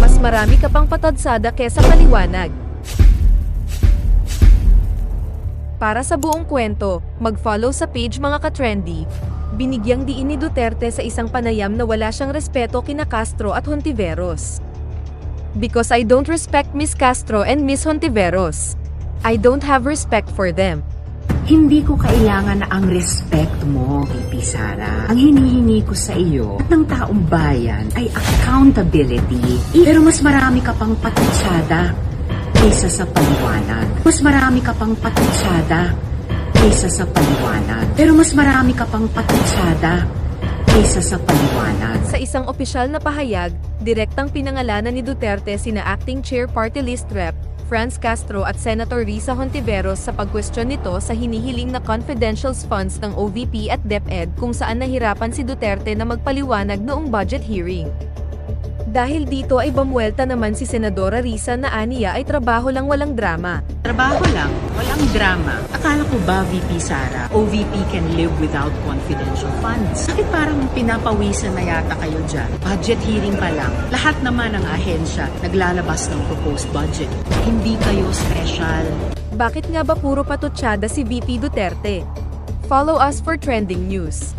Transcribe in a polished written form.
mas marami ka pang patadsada kesa paliwanag. Para sa buong kwento, mag-follow sa page mga ka-trendy. Binigyang diin ni Duterte sa isang panayam na wala siyang respeto kina Castro at Hontiveros. Because I don't respect Miss Castro and Miss Hontiveros. I don't have respect for them. Hindi ko kailangan na ang respect mo, VP Sara. Ang hinihingi ko sa iyo at ng taong bayan ay accountability. Pero mas marami ka pang patutsada kaysa sa paliwanag. Mas marami ka pang patutsada kaysa sa paliwanag. Pero mas marami ka pang patutsada kaysa sa paliwanag. Sa isang opisyal na pahayag, direktang pinangalanan ni Duterte sina Acting Chair Party List Rep. Franz Castro at Senator Risa Hontiveros sa pagkwestiyon nito sa hinihiling na confidential funds ng OVP at DepEd kung saan nahirapan si Duterte na magpaliwanag noong budget hearing. Dahil dito ay bamuelta naman si Senadora Risa na aniya ay trabaho lang walang drama. Trabaho lang, walang drama. Akala ko ba, VP Sara, OVP can live without confidential funds? Bakit parang pinapawisan na yata kayo dyan? Budget hearing pa lang. Lahat naman ng ahensya naglalabas ng proposed budget. Hindi kayo special. Bakit nga ba puro patutsada si VP Duterte? Follow us for trending news.